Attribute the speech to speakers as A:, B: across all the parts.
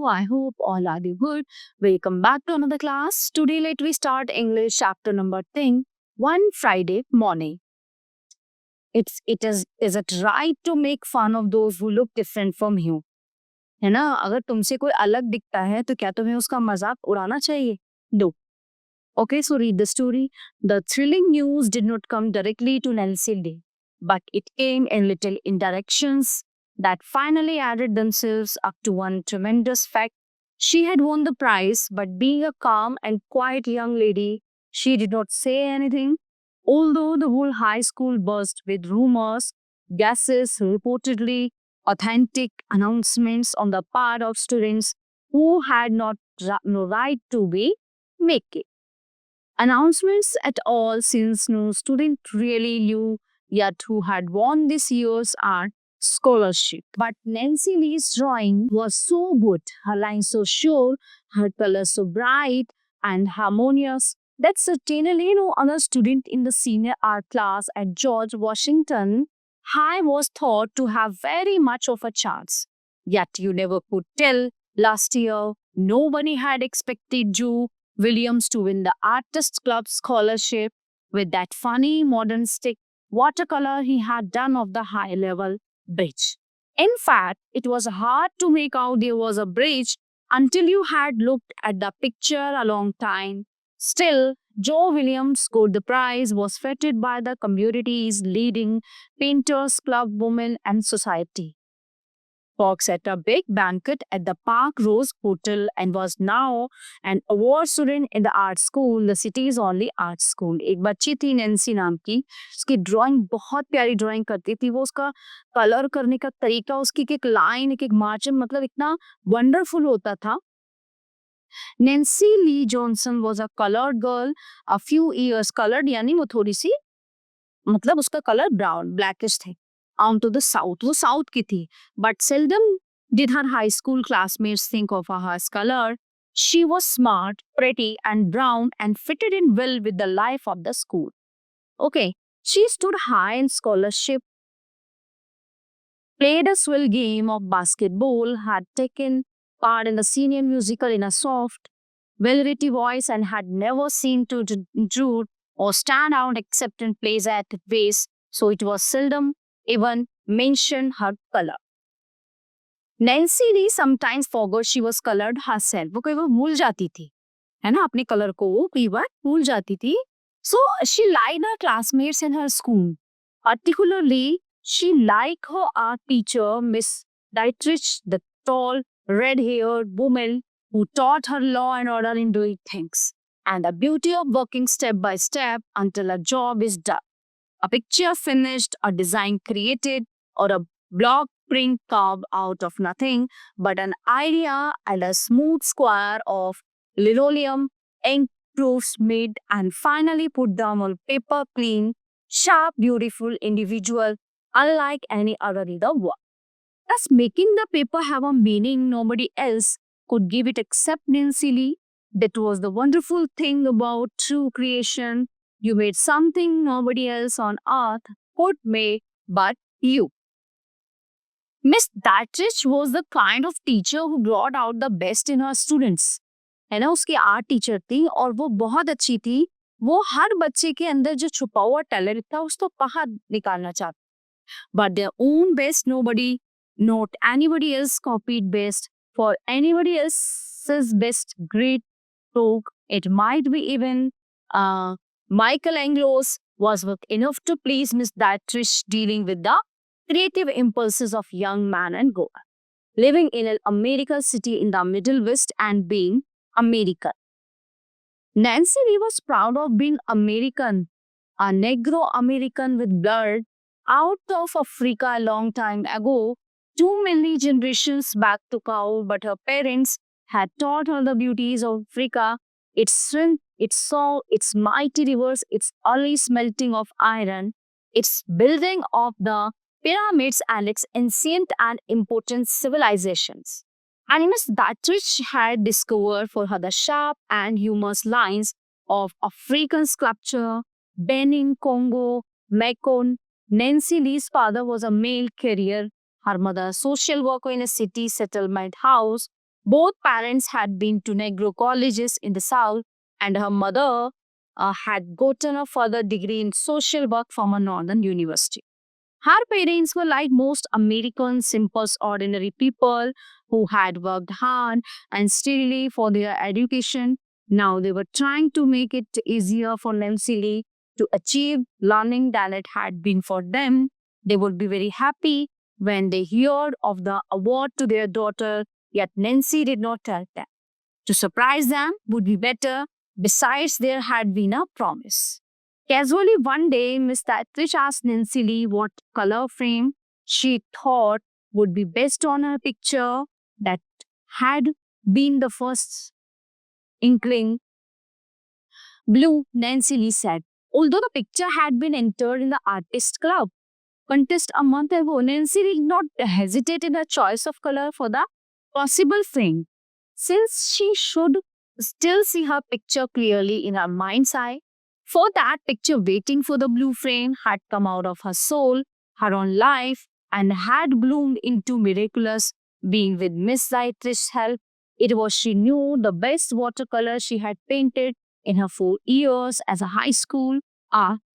A: Hello, I hope all are you good. Welcome back to another class. Today, let we start English chapter number 10. One Friday morning. Is it right to make fun of those who look different from you? है ना? अगर तुमसे कोई अलग दिखता है तो क्या तुम्हें उसका मजाक उड़ाना चाहिए? No. Okay, so read the story. The thrilling news did not come directly to Nancy Lee, but it came in little indirections that finally added themselves up to one tremendous fact. She had won the prize, but being a calm and quiet young lady, she did not say anything. Although the whole high school buzzed with rumors, guesses, reportedly authentic announcements on the part of students who had no right to be making announcements at all, since no student really knew yet who had won this year's art scholarship. But Nancy Lee's drawing was so good, her lines so sure, her colors so bright and harmonious that certainly no other student in the senior art class at George Washington High was thought to have very much of a chance. Yet you never could tell. Last year, nobody had expected Joe Williams to win the Artists Club scholarship with that funny modern stick watercolor he had done of the high level bridge. In fact, it was hard to make out there was a bridge until you had looked at the picture a long time. Still, Joe Williams got the prize was feted by the community's leading painters club, women, and society. Fox at a big banquet at the Park Rose Hotel and was now an award student in the art school, the city's only art school. एक बच्ची थी Nancy नाम की, उसकी drawing बहुत प्यारी drawing करती थी। वो उसका कलर करने का तरीका, उसकी एक लाइन, एक मार्जिन, मतलब इतना वंडरफुल होता था। Nancy Lee Johnson was a colored girl, a few years colored, यानी वो थोड़ी सी, मतलब उसका कलर ब्राउन ब्लैकिश थे। On to the south, वो साउथ की थी, but seldom did her high school classmates think of her as color. She was smart, pretty, and brown, and fitted in well with the life of the school. Okay, she stood high in scholarship, played a swell game of basketball, had taken part in the senior musical in a soft, well-written voice, and had never seemed to intrude or stand out except in plays at ways, so it was seldom even mentioned her color. Nancy Lee sometimes forgot she was colored herself. वो कई बार भूल जाती थी, है ना, अपने colour को वो कई बार भूल जाती थी. So she liked her classmates in her school. Particularly, she liked her art teacher, Miss Dietrich, the tall, red-haired woman who taught her law and order in doing things, and the beauty of working step by step until a job is done. A picture finished, a design created, or a block print carved out of nothing but an idea and a smooth square of linoleum, ink proofs made and finally put down on paper, clean, sharp, beautiful, individual, unlike any other in the world. Thus, making the paper have a meaning nobody else could give it except Nancy Lee. That was the wonderful thing about true creation. You made something nobody else on earth could make but you. Miss Dietrich was the kind of teacher who brought out the best in her students. है ना, उसकी art teacher थी और वो बहुत अच्छी थी. वो हर बच्चे के अंदर जो छुपा हुआ टैलेंट था उसको बाहर निकालना चाहती. But their own best nobody, not anybody else copied best. For anybody else's best great stroke, it might be even Michelangelo's, was worth enough to please Miss Dietrich, dealing with the creative impulses of young man and girl, living in an American city in the Middle West and being American. Nancy Lee was proud of being American, a Negro American with blood out of Africa a long time ago, too many generations back to count, but her parents had taught her the beauties of Africa, its strength, its soul, its mighty rivers, its early smelting of iron, its building of the pyramids, and its ancient and important civilizations. And Miss Dietrich had discovered for her the sharp and humorous lines of African sculpture, Benin, Congo, Mekong. Nancy Lee's father was a mail carrier, her mother a social worker in a city settlement house. Both parents had been to Negro colleges in the South, and her mother had gotten a further degree in social work from a northern university. Her parents were like most American, simple, ordinary people who had worked hard and steadily for their education. Now they were trying to make it easier for Nancy Lee to achieve learning than it had been for them. They would be very happy when they heard of the award to their daughter, yet Nancy did not tell them. To surprise them would be better, besides, there had been a promise. Casually, one day, Miss Tatrish asked Nancy Lee what color frame she thought would be best on her picture that had been the first inkling. Blue, Nancy Lee said. Although the picture had been entered in the Artist Club contest a month ago, Nancy did not hesitate in her choice of color for the possible frame. Since she should still see her picture clearly in her mind's eye, for that picture waiting for the blue frame had come out of her soul, her own life, and had bloomed into miraculous being with Miss Zaitrish's help. It was, she knew, the best watercolor she had painted in her 4 years as a high school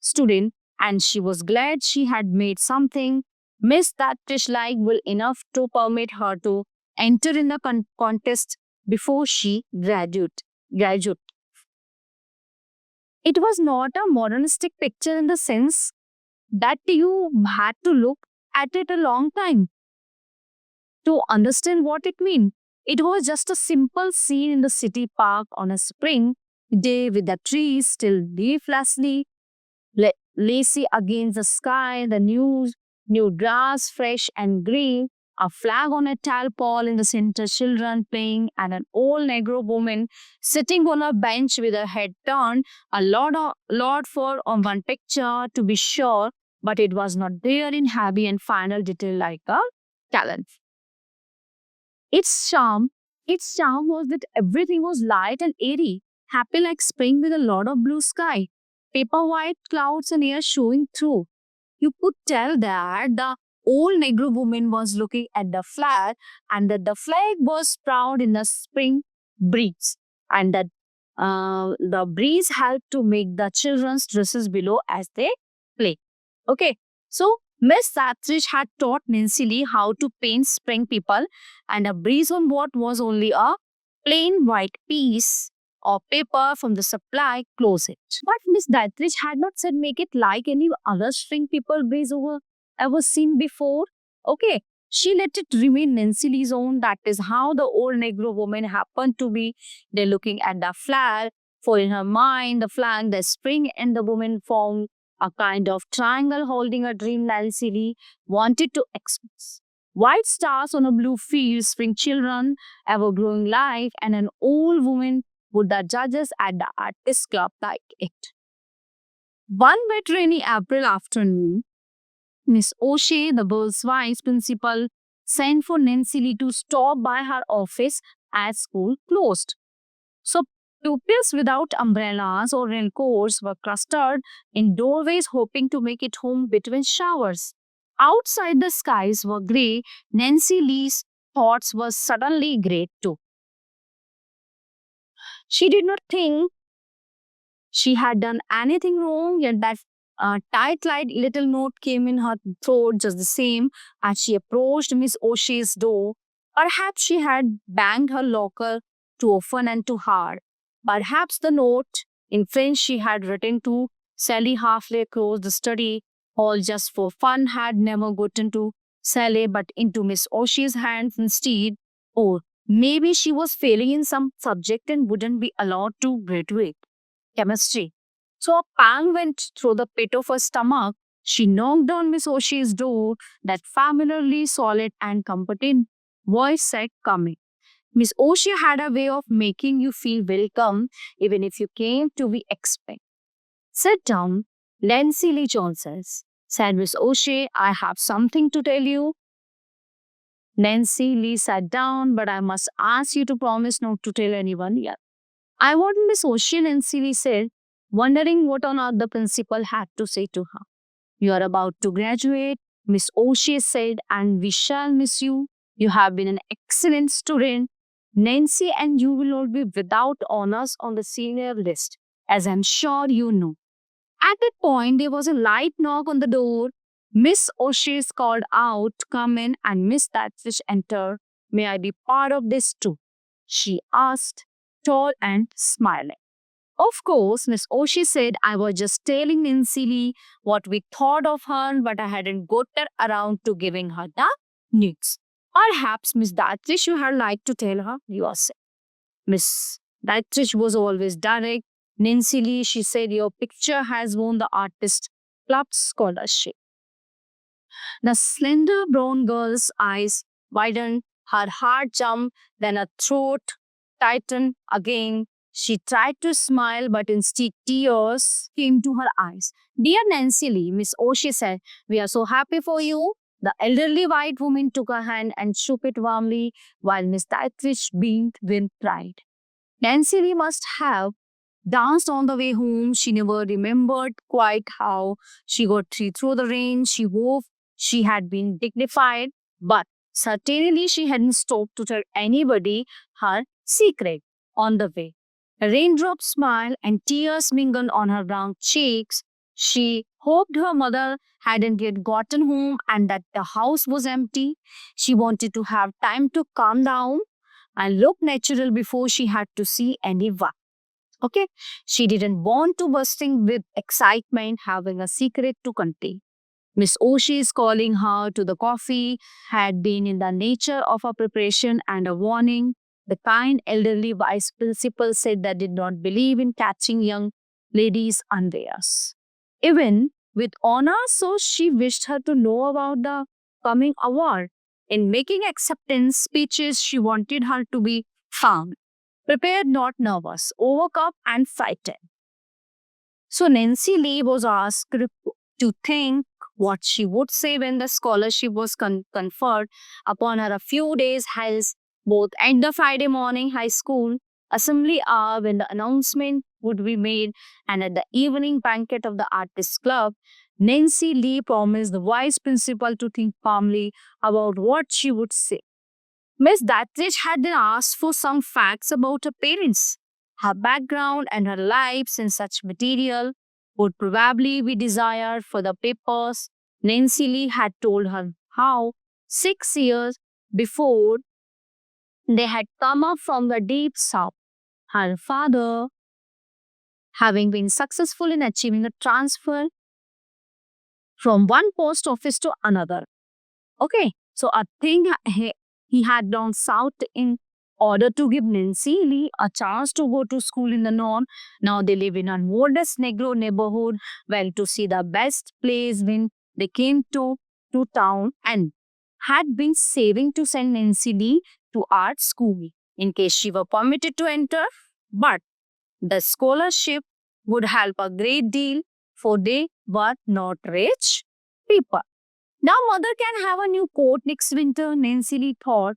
A: student, and she was glad she had made something Miss Zaitrish like well enough to permit her to enter in the contest before she graduate. It was not a modernistic picture in the sense that you had to look at it a long time to understand what it meant. It was just a simple scene in the city park on a spring day with the trees still leaflessly lacy against the sky, the new grass fresh and green, a flag on a tall in the center, children playing, and an old Negro woman sitting on a bench with her head turned. A lot for on one picture, to be sure, but it was not there in heavy and final detail like a talent. Its charm was that everything was light and airy, happy like spring with a lot of blue sky, paper white clouds and air showing through. You could tell that the old Negro woman was looking at the flag and that the flag was proud in the spring breeze and that the breeze helped to make the children's dresses below as they play. Okay, so Miss Satrish had taught Nancy Lee how to paint spring people and a breeze on what was only a plain white piece or paper from the supply closet. But Miss Dietrich had not said make it like any other string people breeze over ever seen before. Okay, she let it remain Nancy Lee's own. That is how the old Negro woman happened to be there looking at the flag. For in her mind, the flag, the spring, and the woman formed a kind of triangle holding a dream Nancy Lee wanted to express. White stars on a blue field, spring children, ever growing life, and an old woman would the judges at the Artist Club like it. One wet rainy April afternoon, Miss O'Shea, the girl's vice principal, sent for Nancy Lee to stop by her office as school closed. So pupils without umbrellas or raincoats were clustered in doorways hoping to make it home between showers. Outside the skies were grey. Nancy Lee's thoughts were suddenly grey too. She did not think she had done anything wrong, yet that tight-light little note came in her throat just the same as she approached Miss O'Shea's door. Perhaps she had banged her locker too often and too hard. Perhaps the note in French she had written to Sally halfway across the study hall just for fun had never gotten to Sally but into Miss O'Shea's hands instead. Or maybe she was failing in some subject and wouldn't be allowed to graduate. Chemistry. So a pang went through the pit of her stomach. She knocked on Miss O'Shea's door. That familiarly solid and competent voice said, "Come in." Miss O'Shea had a way of making you feel welcome even if you came to be expected. "Sit down, Nancy Lee Johnson," said Miss O'Shea. "I have something to tell you." Nancy Lee sat down, "But I must ask you to promise not to tell anyone yet." "I want Miss O'Shea," Nancy Lee said, wondering what on earth the principal had to say to her. "You are about to graduate," Miss O'Shea said, "and we shall miss you. You have been an excellent student. Nancy and you will not be without honors on the senior list, as I'm sure you know. At that point, there was a light knock on the door. Miss O'Shea's called out, "Come in," and Miss Thatfish entered. "May I be part of this too?" she asked, tall and smiling. Of course, Miss O'Shea said, "I was just telling Nancy Lee what we thought of her, but I hadn't gotten around to giving her the news." "Perhaps, Miss Datrish, you had like to tell her yourself." Miss Datrish was always direct. "Nancy Lee," she said, "your picture has won the Artist Club scholarship." The slender brown girl's eyes widened, her heart jumped, then her throat tightened again. She tried to smile, but instead tears came to her eyes. "Dear Nancy Lee," Miss O'Shea said, "we are so happy for you." The elderly white woman took her hand and shook it warmly, while Miss Thatfish beamed with pride. Nancy Lee must have danced on the way home. She never remembered quite how she got through the rain. She hoped she had been dignified, but certainly she hadn't stopped to tell anybody her secret on the way. Raindrops smiled and tears mingled on her brown cheeks. She hoped her mother hadn't yet gotten home and that the house was empty. She wanted to have time to calm down and look natural before she had to see anyone. Okay? She didn't want to bursting with excitement, having a secret to contain. Miss O'Shea's calling her to the coffee had been in the nature of a preparation and a warning. The kind elderly vice principal said that did not believe in catching young ladies unawares. Even with honor, so she wished her to know about the coming award. In making acceptance speeches, she wanted her to be calm, prepared, not nervous, overcome, and frightened. So Nancy Lee was asked to think what she would say when the scholarship was conferred upon her a few days hence, both at the Friday morning high school assembly hour when the announcement would be made and at the evening banquet of the Artists Club. Nancy Lee promised the vice principal to think calmly about what she would say. Miss Dattridge had then asked for some facts about her parents. Her background and her lives and such material would probably be desired for the papers. Nancy Lee had told her how 6 years before they had come up from the deep south. Her father, having been successful in achieving a transfer from one post office to another. Okay, so I think he had gone south in order to give Nancy Lee a chance to go to school in the north. Now they live in a modest Negro neighborhood, well to see the best place when they came to town and had been saving to send Nancy Lee to art school in case she were permitted to enter. But the scholarship would help a great deal for they were not rich people. Now mother can have a new coat next winter, Nancy Lee thought,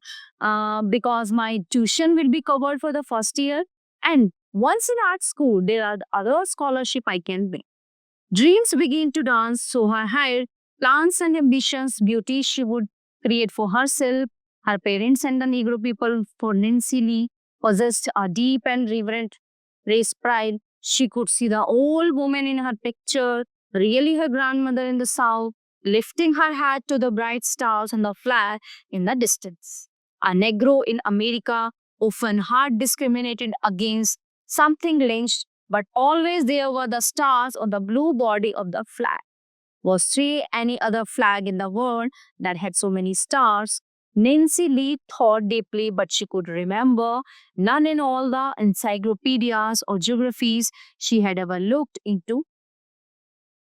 A: because my tuition will be covered for the first year. And once in art school, there are other scholarship I can bring. Dreams begin to dance, so her had plans and ambitions, beauty she would create for herself. Her parents and the Negro people for Nancy Lee possessed a deep and reverent race pride. She could see the old woman in her picture, really her grandmother in the South, lifting her hat to the bright stars and the flag in the distance. A Negro in America, often hard discriminated against, something lynched, but always there were the stars on the blue body of the flag. Was there any other flag in the world that had so many stars? Nancy Lee thought deeply, but she could remember none in all the encyclopedias or geographies she had ever looked into.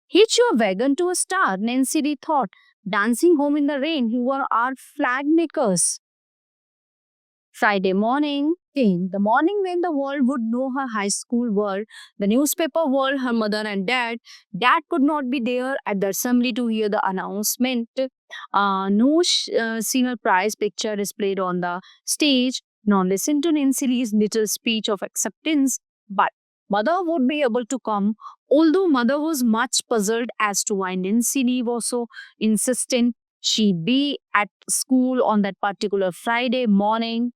A: "Hitch your wagon to a star," Nancy Lee thought. "Dancing home in the rain, who were our flag makers." Friday morning came, the morning when the world would know her high school world, the newspaper world, her mother and dad. Dad could not be there at the assembly to hear the announcement. No senior prize picture displayed on the stage, nor listen to Nancy Lee's little speech of acceptance. But mother would be able to come, although mother was much puzzled as to why Nancy Lee was so insistent she be at school on that particular Friday morning.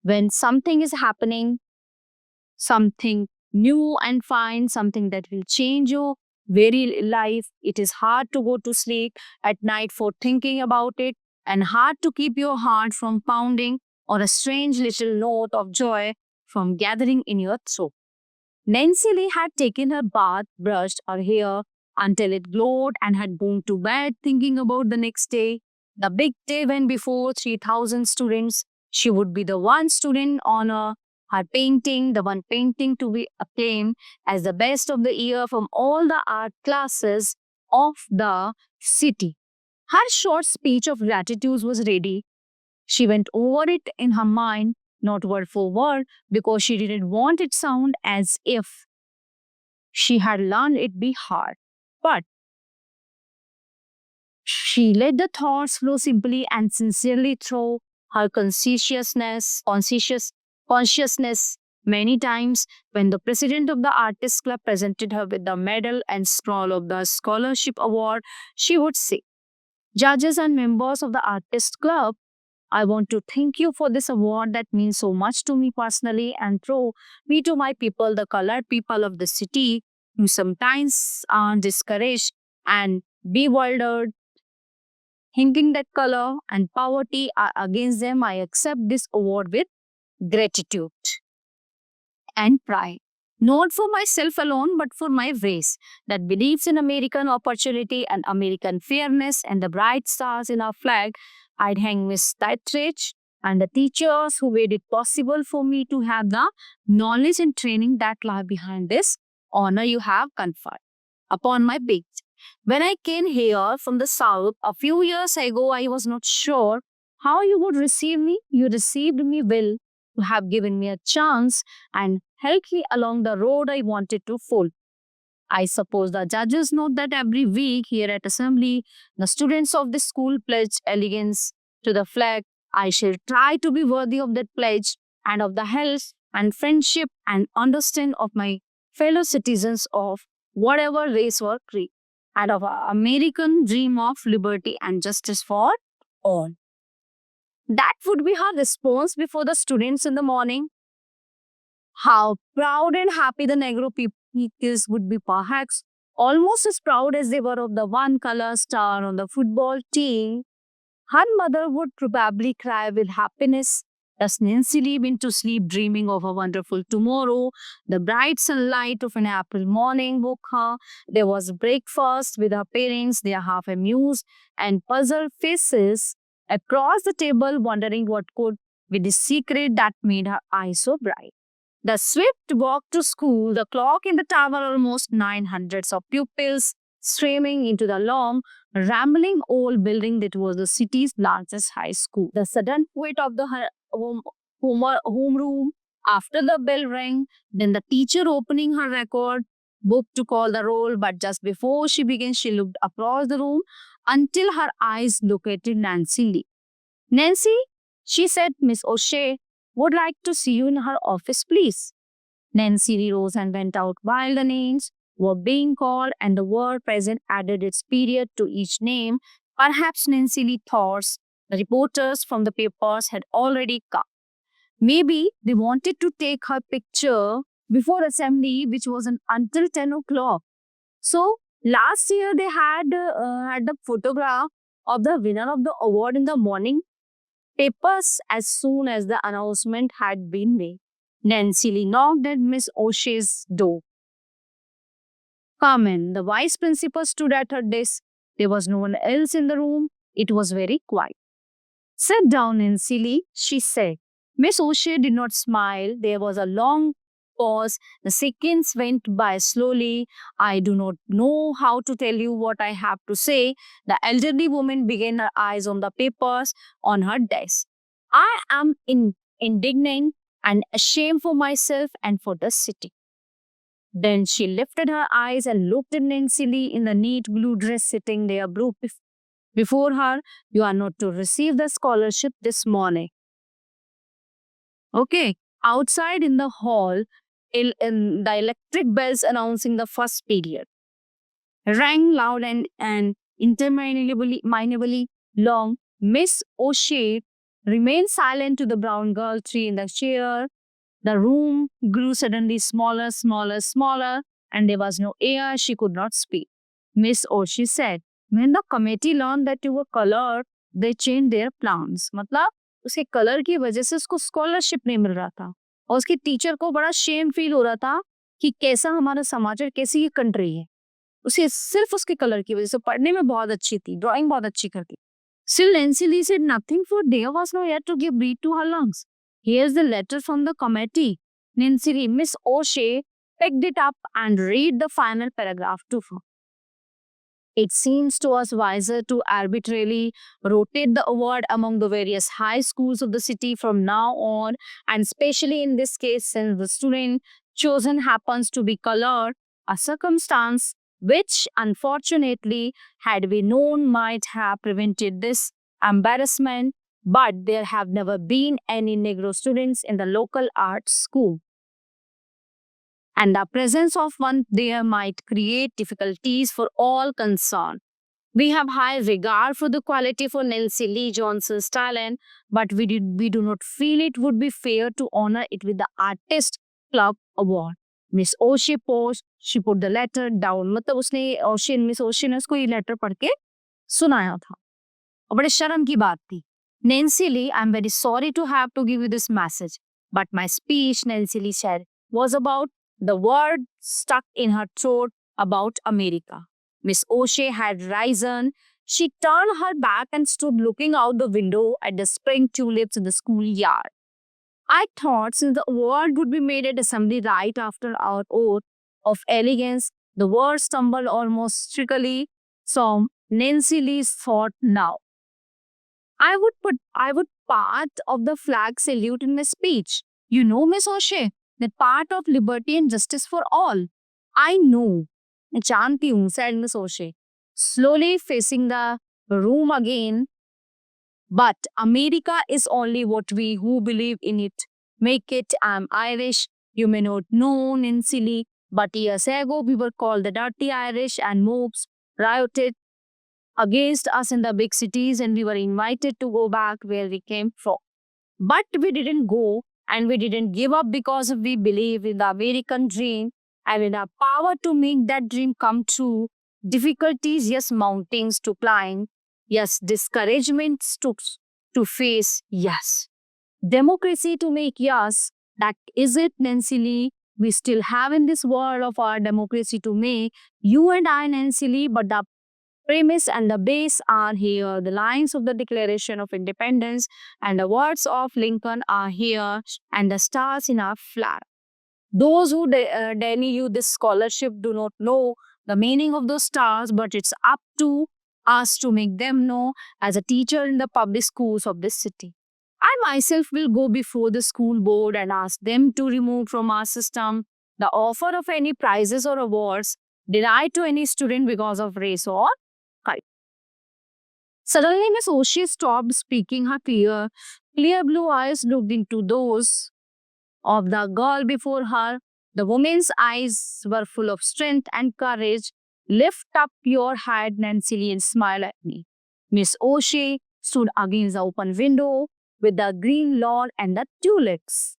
A: When something is happening, something new and fine, something that will change your very life, it is hard to go to sleep at night for thinking about it and hard to keep your heart from pounding or a strange little note of joy from gathering in your throat. Nancy Lee had taken her bath, brushed her hair until it glowed, and had gone to bed thinking about the next day, the big day when before 3,000 students, she would be the one student honor her painting, the one painting to be acclaimed as the best of the year from all the art classes of the city. Her short speech of gratitude was ready. She went over it in her mind, not word for word, because she didn't want it sound as if she had learned it be hard. But she let the thoughts flow simply and sincerely through her consciousness. Many times, when the president of the Artists Club presented her with the medal and scroll of the scholarship award, she would say, "Judges and members of the Artists Club, I want to thank you for this award that means so much to me personally and through me to my people, the colored people of the city, who sometimes are discouraged and bewildered, thinking that color and poverty are against them. I accept this award with gratitude and pride. Not for myself alone, but for my race that believes in American opportunity and American fairness and the bright stars in our flag. I'd hang Miss Titridge and the teachers who made it possible for me to have the knowledge and training that lie behind this honor you have conferred upon my big. When I came here from the South a few years ago, I was not sure how you would receive me. You received me well. You have given me a chance and helped me along the road I wanted to follow. I suppose the judges note that every week here at Assembly, the students of the school pledge allegiance to the flag. I shall try to be worthy of that pledge and of the health and friendship and understand of my fellow citizens of whatever race or creed, and of our American dream of liberty and justice for all." That would be her response before the students in the morning. How proud and happy the Negro peoples would be, perhaps almost as proud as they were of the one color star on the football team. Her mother would probably cry with happiness as Nancy Lee went to sleep dreaming of a wonderful tomorrow. The bright sunlight of an April morning woke her. There was breakfast with her parents, their half amused and puzzled faces across the table, wondering what could be the secret that made her eyes so bright. The swift walk to school, the clock in the tower, almost 900 of pupils streaming into the long, rambling old building that was the city's largest high school. The sudden quiet of the homeroom after the bell rang, then the teacher opening her record book to call the roll, but just before she began, she looked across the room until her eyes located Nancy Lee. "Nancy," she said, "Miss O'Shea would like to see you in her office, please." Nancy Lee rose and went out while the names were being called and the word present added its period to each name. Perhaps Nancy Lee thought the reporters from the papers had already come. Maybe they wanted to take her picture before assembly, which wasn't until 10 o'clock. So last year they had the photograph of the winner of the award in the morning papers as soon as the announcement had been made. Nancy Lee knocked at Miss O'Shea's door. "Come in." The vice principal stood at her desk. There was no one else in the room. It was very quiet. "Sit down, Nancy Lee," she said. Miss O'Shea did not smile. There was a long pause. The seconds went by slowly. "I do not know how to tell you what I have to say." The elderly woman began, her eyes on the papers on her desk. "I am indignant and ashamed for myself and for the city." Then she lifted her eyes and looked at Nancy Lee in the neat blue dress sitting there before her. "You are not to receive the scholarship this morning." Okay. Outside in the hall, the electric bells announcing the first period rang loud and interminably long. Miss O'Shea remained silent to the brown girl tree in the chair. The room grew suddenly smaller, smaller, smaller, and there was no air. She could not speak. Miss Oshie said, when the committee learned that you were colored, they changed their plans. मतलब उसके colour की वजह से उसको scholarship नहीं मिल रहा था और उसके टीचर को बड़ा शेम फील हो रहा था कि कैसा हमारा समाज है, कैसी ये कंट्री है। उसे सिर्फ उसके कलर की वजह से, पढ़ने में बहुत अच्छी थी, ड्राइंग बहुत अच्छी करती। Still, Nancy Lee said nothing, for there was no air to give breath to her lungs. Here's the letter from the committee. Nancy Lee, Miss O'Shea picked it up and read the final paragraph to her. It seems to us wiser to arbitrarily rotate the award among the various high schools of the city from now on, and especially in this case, since the student chosen happens to be colored, a circumstance which, unfortunately, had we known, might have prevented this embarrassment. But there have never been any Negro students in the local arts school, and the presence of one there might create difficulties for all concerned. We have high regard for the quality for Nancy Lee Johnson's talent, but we do not feel it would be fair to honor it with the Artist Club Award. Miss O'Shea paused. She put the letter down. मतलब उसने miss ओशे ने उसको ये letter पढ़ के सुनाया था और बड़े शर्म की बात थी. Nancy Lee, I'm very sorry to have to give you this message, but my speech, Nancy Lee said, was about the word stuck in her throat about America. Miss O'Shea had risen. She turned her back and stood looking out the window at the spring tulips in the schoolyard. I thought since the award would be made at assembly right after our oath of allegiance, the word stumbled almost strictly from Nancy Lee's thought now. I would part of the flag salute in my speech. You know, Miss O'Shea, that part of liberty and justice for all. I know. जानती हूँ, said Miss O'Shea, slowly facing the room again. But America is only what we who believe in it make it. I'm Irish. You may not know, Nancy Lee, but years ago we were called the Dirty Irish, and mobs rioted against us in the big cities, and we were invited to go back where we came from. But we didn't go, and we didn't give up because we believe in the American dream and in our power to make that dream come true. Difficulties, yes, mountains to climb, yes, discouragements to face, yes. Democracy to make, yes. That is it, Nancy Lee. We still have in this world of our democracy to make. You and I, Nancy Lee, but the premise and the base are here. The lines of the Declaration of Independence and the words of Lincoln are here, and the stars in our flag. Those who deny you this scholarship do not know the meaning of those stars, but it's up to us to make them know as a teacher in the public schools of this city. I myself will go before the school board and ask them to remove from our system the offer of any prizes or awards denied to any student because of race or color. Suddenly, Miss O'Shea stopped speaking. Her clear blue eyes looked into those of the girl before her. The woman's eyes were full of strength and courage. Lift up your head, Nancy Lee, and smile at me. Miss O'Shea stood against the open window with the green lawn and the tulips.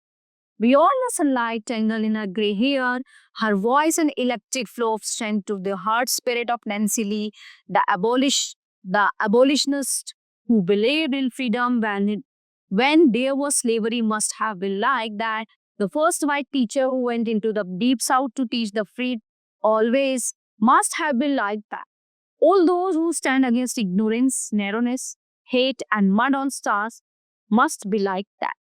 A: Beyond the sunlight tangled in her grey hair, her voice an electric flow of strength to the heart spirit of Nancy Lee, the abolitionist who believed in freedom when there was slavery must have been like that. The first white teacher who went into the deep south to teach the freed always must have been like that. All those who stand against ignorance, narrowness, hate, and mud on stars must be like that.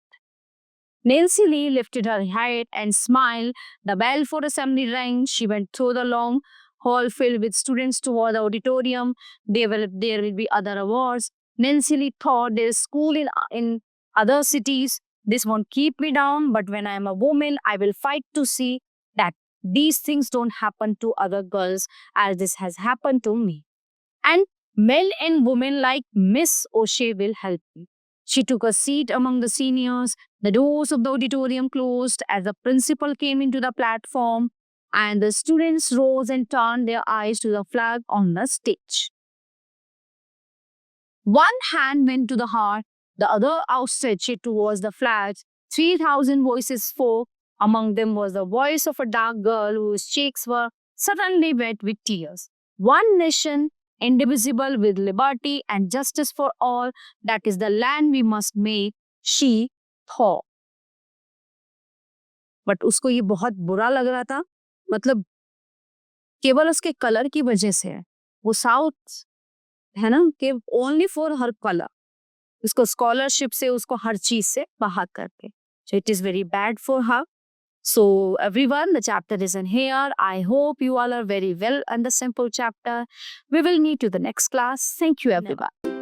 A: Nancy Lee lifted her head and smiled. The bell for assembly rang. She went through the long hall filled with students toward the auditorium. There will be other awards. Nancy Lee thought there is school in other cities. This won't keep me down, but when I am a woman, I will fight to see that these things don't happen to other girls as this has happened to me. And men and women like Miss O'Shea will help me. She took a seat among the seniors. The doors of the auditorium closed as the principal came into the platform, and the students rose and turned their eyes to the flag on the stage. One hand went to the heart The other outstretched towards the flags. 3,000 voices spoke. Among them was the voice of a dark girl whose cheeks were suddenly wet with tears. One nation, indivisible with liberty and justice for all, that is the land we must make, she thought. But उसको ये बहुत बुरा लग रहा था, मतलब केवल उसके कलर की वजह से है, वो साउथ है ना, कि ओनली फॉर हर कलर, उसको स्कॉलरशिप से, उसको हर चीज से बाहर करके, so it is very bad for her. So everyone, the chapter is in here. I hope you all are very well on the simple chapter. We will meet you the next class. Thank you everyone.